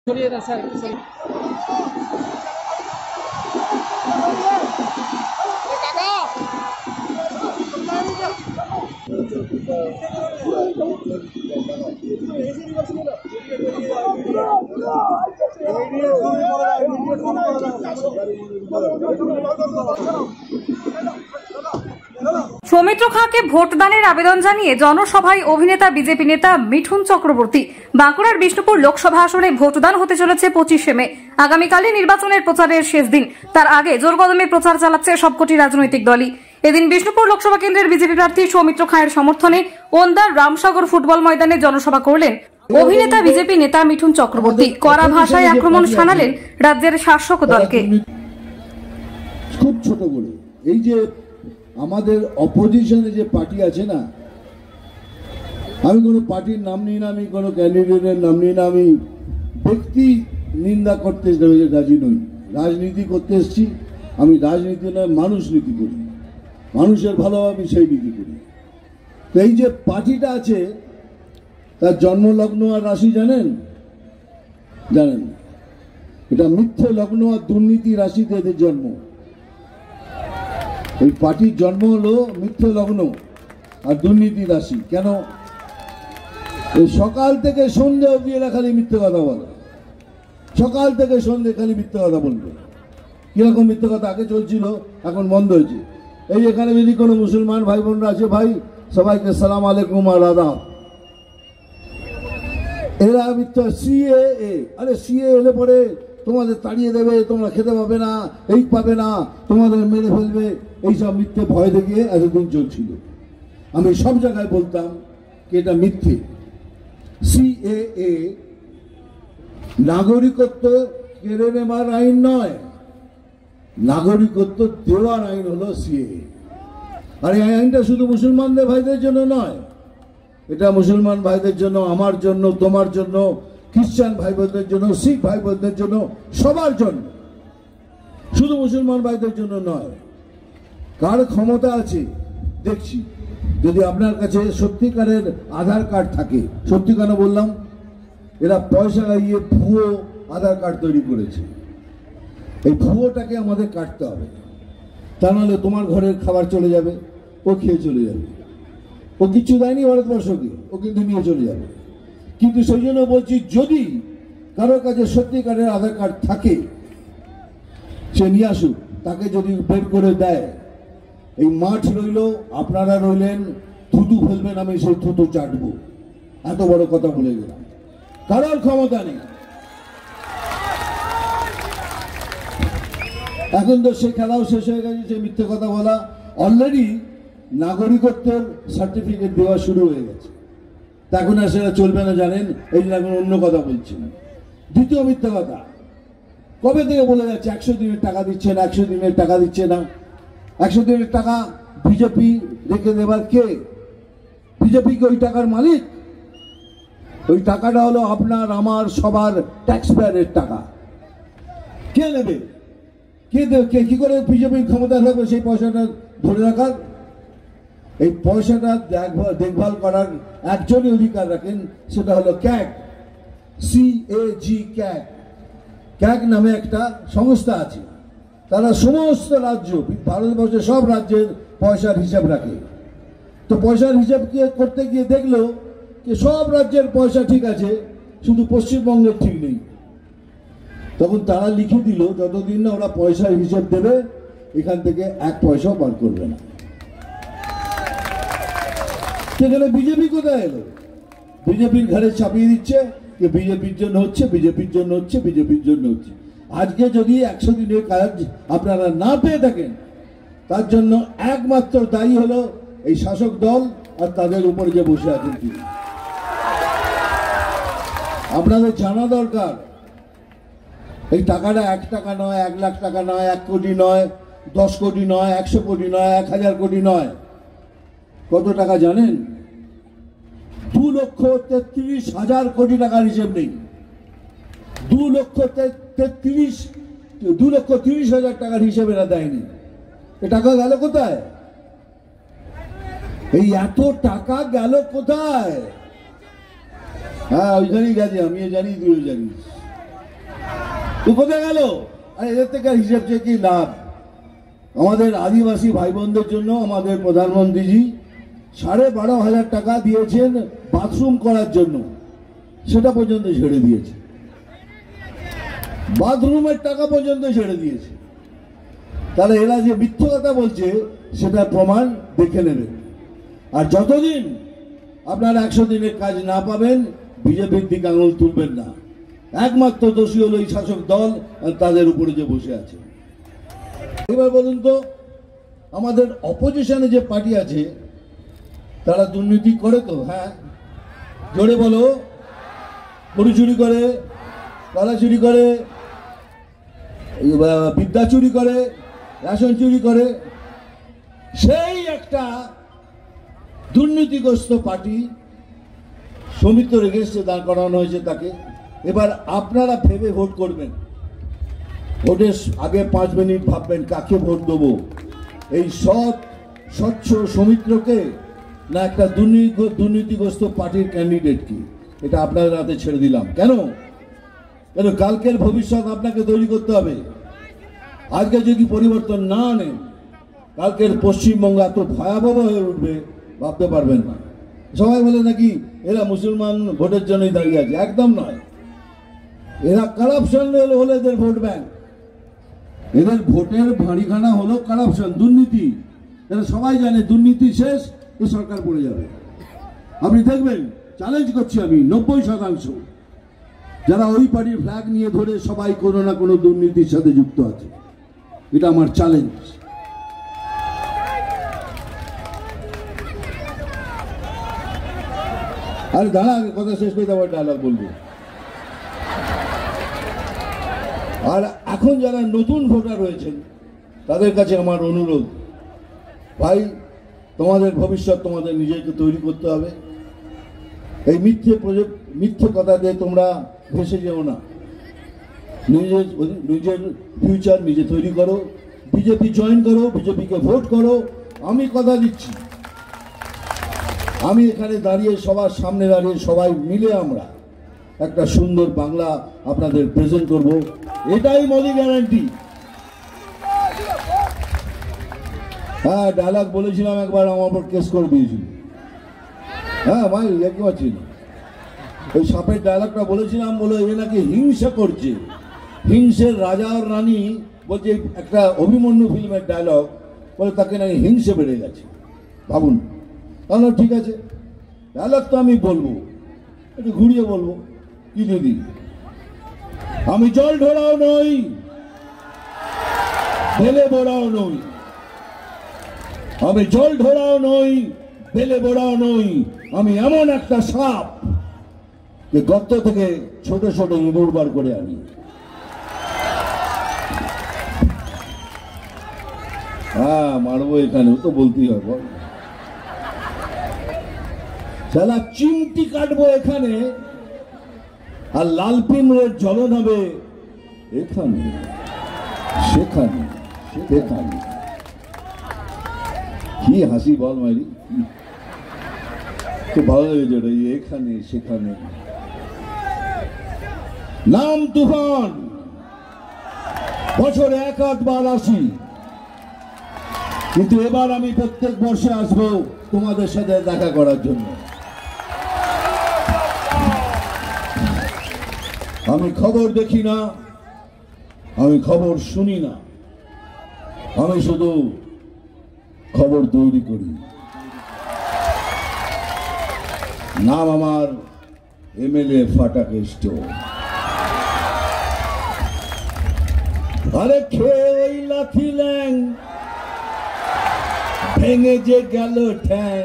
সরিয়ে দেন স্যার, একটু সরিয়ে। সৌমিত্র খাঁকে ভোটদানের আবেদন জানিয়ে জনসভায় অভিনেতা বিজেপি নেতা মিঠুন চক্রবর্তী। বাঁকুড়ার বিষ্ণুপুর লোকসভা আসনে ভোটদান হতে চলেছে 25শে মে। আগামীকালই নির্বাচনের প্রচারের শেষ দিন। তার আগে জোরকদমে প্রচার চালাচ্ছে সবকটি রাজনৈতিক দলই। এদিন বিষ্ণুপুর লোকসভা কেন্দ্রের বিজেপি প্রার্থী সৌমিত্র খাঁয়ের সমর্থনে ওন্দার রামসাগর ফুটবল ময়দানে জনসভা করলেন অভিনেতা বিজেপি নেতা মিঠুন চক্রবর্তী। কড়া ভাষায় আক্রমণ শানালেন রাজ্যের শাসক দলকে। খুব ছোট বলে এই যে আমাদের অপোজিশনে যে পার্টি আছে না, আমি কোনো পার্টির নাম নিই না, আমি কোনো ক্যান্ডিডেটের নাম নিই না, আমি ব্যক্তি নিন্দা করতে রাজি নই। রাজনীতি করতে এসছি, আমি রাজনীতি নয় মানুষ নীতি করি, মানুষের ভালোভাবে সেই নীতি করি। তো এই যে পার্টিটা আছে তার জন্মলগ্ন আর রাশি জানেন? জানেন? এটা মিথ্যে লগ্ন আর দুর্নীতি রাশিতে এদের জন্ম। এই পার্টির জন্ম হলো মিথ্যে লগ্ন আর দুর্নীতি রাশি। কেন? এই সকাল থেকে সন্ধ্যে অবধি এরা খালি মিথ্যে কথা বলে, সকাল থেকে সন্ধ্যে খালি মিথ্যে কথা বলবে। কিরকম মিথ্যে কথা আগে চলছিল, এখন বন্ধ হয়েছে। এই এখানে যদি কোনো মুসলমান ভাই বোনরা আছে, ভাই সবাইকে সালাম আলাইকুম আর আদাব। এরা মিথ্যা সিএএ, আরে সিএ এলে পরে তোমাদের তাড়িয়ে দেবে, তোমরা খেতে পাবে না, এই পাবে না, তোমাদের মেরে ফেলবে, এইসব মিথ্যে ভয় দেখিয়ে এতদিন চলছিল। আমি সব জায়গায় বলতাম যে এটা মিথ্যে। সিএএ নাগরিকত্ব কেড়ে নেবার আইন নয়, নাগরিকত্ব দেওয়ার আইন হলো সিএএ। আর এই আইনটা শুধু মুসলমানদের ভাইদের জন্য নয়, এটা মুসলমান ভাইদের জন্য, আমার জন্য, তোমার জন্য, খ্রিস্টান ভাই বোনদের জন্য, শিখ ভাই বোনদের জন্য, সবার জন্য, শুধু মুসলমান ভাইদের জন্য নয়। কার ক্ষমতা আছে দেখছি। যদি আপনার কাছে সত্যিকারের আধার কার্ড থাকে, সত্যিকার বললাম, এরা পয়সা লাগিয়ে ভুয়ো আধার কার্ড তৈরি করেছে। এই ভুয়োটাকে আমাদের কাটতে হবে, তা নাহলে তোমার ঘরের খাবার চলে যাবে, ও খেয়ে চলে যাবে। ও কিচ্ছু দেয়নি ভারতবর্ষকে, ও কিন্তু নিয়ে চলে যাবে। কিন্তু সেই জন্য বলছি, যদি কারোর কাছে সত্যিকারের আধার কার্ড থাকে সে নিয়ে আসুক, তাকে যদি বের করে দেয়, এই মাঠ রইল, আপনারা রইলেন, থুতু ফেলবেন, আমি সেই থুতু চাটবো। এত বড় কথা বলে গেলাম। কারোর ক্ষমতা নেই। এখন তো সে খেলাও শেষ হয়ে গেছে, সে মিথ্যে কথা বলা। অলরেডি নাগরিকত্বের সার্টিফিকেট দেওয়া শুরু হয়ে গেছে। তা এখন আর সেটা চলবে না, জানেন? এই জন্য এখন অন্য কথা বলছি না। দ্বিতীয় মিথ্যে কথা, কবে থেকে বলে যাচ্ছে 100 দিনের টাকা দিচ্ছে না, 100 দিনের টাকা দিচ্ছে না। 100 দিনের টাকা বিজেপি রেখে দেবার কে? বিজেপি কি ওই টাকার মালিক? ওই টাকাটা হলো আপনার, আমার, সবার ট্যাক্স পেয়ারের টাকা। কে নেবে? কে দেবে? কি করে বিজেপির ক্ষমতা থাকবে সেই পয়সাটা ধরে রাখার? এই পয়সাটা দেখভাল করার একজনই অধিকার রাখেন, সেটা হলো ক্যাগ, CAG, ক্যাগ। ক্যাগ নামে একটা সংস্থা আছে, তারা সমস্ত রাজ্য, ভারতবর্ষের সব রাজ্যের পয়সার হিসাব রাখে। তো পয়সার হিসাব করতে গিয়ে দেখলো যে সব রাজ্যের পয়সা ঠিক আছে, শুধু পশ্চিমবঙ্গের ঠিক নেই। তখন তারা লিখে দিল, যতদিন না ওরা পয়সার হিসাব দেবে, এখান থেকে 1 পয়সাও বার করবে না। সেখানে বিজেপি কোথায় এলো? বিজেপির ঘরে চাপিয়ে দিচ্ছে যে বিজেপির জন্য হচ্ছে, বিজেপির জন্য হচ্ছে, বিজেপির জন্য হচ্ছে। আজকে যদি 100 দিনের কাজ আপনারা না পেয়ে থাকেন, তার জন্য একমাত্র দায়ী হলো এই শাসক দল আর তাদের উপর যে বসে আছেন তিনি। আপনাদের জানা দরকার, এই টাকাটা 1 টাকা নয়, 1 লাখ টাকা নয়, 1 কোটি নয়, 10 কোটি নয়, 100 কোটি নয়, 1000 কোটি নয়। কত টাকা জানেন? 2,33,000 কোটি টাকার হিসেব নেই। 2,30,000 টাকার হিসেবে এরা দেয়নি। এ টাকা গেল কোথায়? এই এত টাকা গেল কোথায়? হ্যাঁ, ওইখানেই গেছে, আমিও জানি, তুইও জানিস। তো কোথায় গেল? আর এদের থেকে হিসেব চেয়ে কি লাভ? আমাদের আদিবাসী ভাই বোনদের জন্য আমাদের প্রধানমন্ত্রীজি 12,500 টাকা দিয়েছেন বাথরুম করার জন্য, সেটা পর্যন্ত ছেড়ে দিয়েছে। বাথরুমের টাকা পর্যন্ত ছেড়ে দিয়েছে। তাহলে এরা যে মিথ্যে কথা বলছে সেটা প্রমাণ দেখে নেবেন। আর যতদিন আপনারা 100 দিনের কাজ না পাবেন, বিজেপির দিকে আঙুল তুলবেন না। একমাত্র দোষী হলো এই শাসক দল আর তাদের উপরে যে বসে আছে। এবার বলুন তো, আমাদের অপোজিশনে যে পার্টি আছে তারা দুর্নীতি করে তো? হ্যাঁ, জোরে বলো। গরু চুরি করে, কলা চুরি করে, বিদ্যা চুরি করে, রেশন চুরি করে। সেই একটা দুর্নীতিগ্রস্ত পার্টি সৌমিত্র রেগেস্টে দাঁড় করানো হয়েছে তাকে। এবার আপনারা ভেবে ভোট করবেন। ভোটের আগে 5 মিনিট ভাববেন কাকে ভোট দেবো, এই স্বচ্ছ সৌমিত্রকে না একটা দুর্নীতিগ্রস্ত পার্টির ক্যান্ডিডেটকে। এটা আপনাদের হাতে ছেড়ে দিলাম। কেন? কালকের ভবিষ্যৎ আপনাকে তৈরি করতে হবে। আজকে যদি পরিবর্তন না আনেন, কালকের পশ্চিমবঙ্গ এত ভয়াবহ হয়ে উঠবে ভাবতে পারবেন না। সবাই বলে নাকি এরা মুসলমান ভোটের জন্যই দাঁড়িয়ে আছে, একদম নয়। এরা কারাপশন হলো এদের ভোট ব্যাংক। এদের ভোটের ভাঁড়িখানা হলো কারাপশন, দুর্নীতি। এরা সবাই জানে দুর্নীতি শেষ এই সরকার পড়ে যাবে। আপনি দেখবেন, চ্যালেঞ্জ করছি আমি, 90% যারা ওই পার্টির ফ্ল্যাগ নিয়ে ধরে সবাই কোনো না কোনো দুর্নীতির সাথে যুক্ত আছে। এটা আমার চ্যালেঞ্জ। আরে দাঁড়া, কথা শেষ করে আবার ডায়লগ বলবো। আর এখন যারা নতুন ভোটার রয়েছেন তাদের কাছে আমার অনুরোধ, ভাই তোমাদের ভবিষ্যৎ তোমাদের নিজেকে তৈরি করতে হবে। এই মিথ্যে কথা দিয়ে তোমরা ভেসে যেও না। নিজের ফিউচার নিজে তৈরি করো। বিজেপি জয়েন করো, বিজেপিকে ভোট করো। আমি কথা দিচ্ছি, আমি এখানে দাঁড়িয়ে সবার সামনে দাঁড়িয়ে সবাই মিলে আমরা একটা সুন্দর বাংলা আপনাদের প্রেজেন্ট করব। এটাই মোদি গ্যারান্টি। হ্যাঁ, ডায়লগ বলেছিলাম একবার, আমার উপর কেস করে দিয়েছিল। হ্যাঁ ভাই, দেখতে পাচ্ছি না, ওই সাপের ডায়লগটা বলেছিলাম, বলে এ নাকি হিংসা করছে। হিংসের রাজা আর রানী বলছে, একটা অভিমন্যু ফিল্মের ডায়লগ, বলে তাকে নাকি হিংসে বেড়ে গেছে। ভাবুন। তাহলে ঠিক আছে, ডায়লগ তো আমি বলবো, একটু ঘুরিয়ে বলবো। কি দিদি, আমি জল ঢোড়াও নই, বেলে বোড়াও নই। আমি জল ঢোড়াও নই, বেলে বোড়াও নই। আমি এমন একটা সাপ যে গর্ত থেকে ছোট ছোট ইঁদুর বার করে আনি। হ্যাঁ, মারবো এখানে, তো বলতেই হবে। সালা চিমটি কাটবো এখানে, আর লালপিনের জ্বলন হবে এখানে, সেখানে, সেখানে। কি হাসি বল মারি, খুব ভালো লেগেছে রে। এখানে সেখানে। নাম তুফান, বছরে 1-8 বার আসি, কিন্তু এবার আমি প্রত্যেক বর্ষে আসবো তোমাদের সাথে দেখা করার জন্য। আমি খবর দেখি না, আমি খবর শুনি না, আমি শুধু খবর তৈরি করি। নাম আমার এমএলএ ফাটাকেষ্ট। আরে খেয়ে ওই লাথি ল্যাং, ভেঙে যে গেল ঠ্যাং।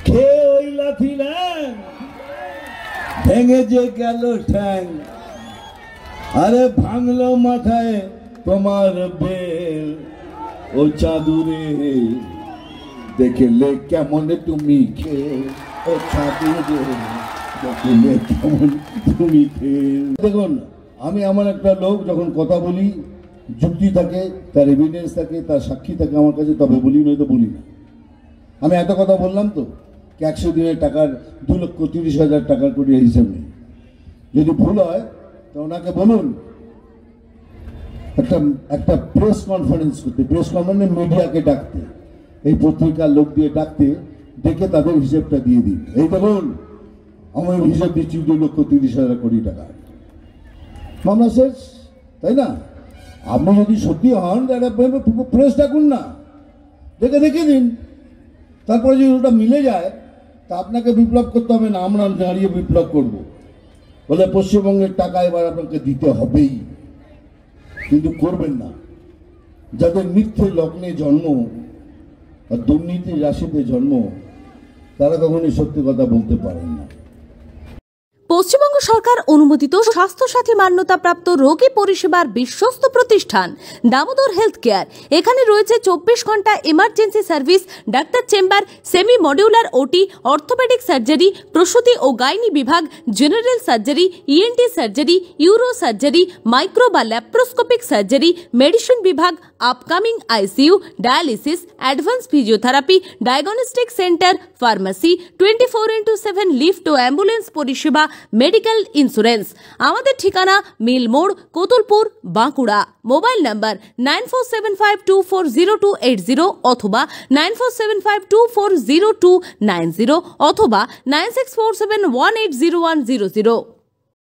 খেয়ে ওই লাথি ল্যাং, ভেঙে যে গেল ঠ্যাং। আরে ভাঙলো মাথায় তোমার বেল, ও চাদুরে দেখলে কেমন তুমি খেয়ে, ও চাদুরে দেখলে কেমন তুমি খেয়ে। দেখুন, আমি এমন একটা লোক, যখন কথা বলি যুক্তি থাকে, তার এভিডেন্স থাকে, তার সাক্ষী থাকে আমার কাছে, তবে বলি, নয়তো বলি না। আমি এত কথা বললাম তো, 100 দিনের টাকার 2,30,000 টাকার করে হিসাব নেই। যদি ভুল হয় তো ওনাকে বলুন একটা প্রেস কনফারেন্স করতে, প্রেস কনফারেন্স মিডিয়াকে ডাকতে, এই পত্রিকার লোক দিয়ে ডাকতে, ডেকে তাদের হিসেবটা দিয়ে দিন। এই দেখুন আমার হিসাব দিচ্ছি 2,30,000 কোটি টাকা, মামলা শেষ, তাই না? আপনি যদি সত্যি হন প্রেস ডাকুন না, দেখে দিন, তারপরে যদি ওটা মিলে যায় তা আপনাকে বিপ্লব করতে হবে না, আমরা দাঁড়িয়ে বিপ্লব করব, বলে পশ্চিমবঙ্গের টাকা এবার আপনাকে দিতে হবেই। কিন্তু করবেন না। যাদের মিথ্যে লগ্নে জন্ম আর দুর্নীতির রাশিতে জন্ম, তারা কখনোই সত্যি কথা বলতে পারেন না। পশ্চিমবঙ্গ সরকার অনুমোদিত স্বাস্থ্যসাথী মান্যতাপ্রাপ্ত রোগী পরিষেবার বিশ্বস্ত প্রতিষ্ঠান দামোদর হেলথ কেয়ার। এখানে রয়েছে 24 ঘন্টা emergency service, doctor chamber, semi modular OT, orthopaedic surgery, প্রসূতি ও গাইনি বিভাগ, general surgery, ENT surgery, uro surgery, micro বা ল্যাপ্রোস্কোপিক সার্জারি, মেডিসিন বিভাগ, upcoming ICU, dialysis, advance physiotherapy, diagnostic centre, pharmacy, 24x7 lift ও ambulance পরিষেবা, medical insurance. আমাদের ঠিকানা মিল মোড়, কোতুলপুর, বাঁকুড়া। মোবাইল নাম্বার 9475240280 অথবা 9475240290 অথবা 9647180100।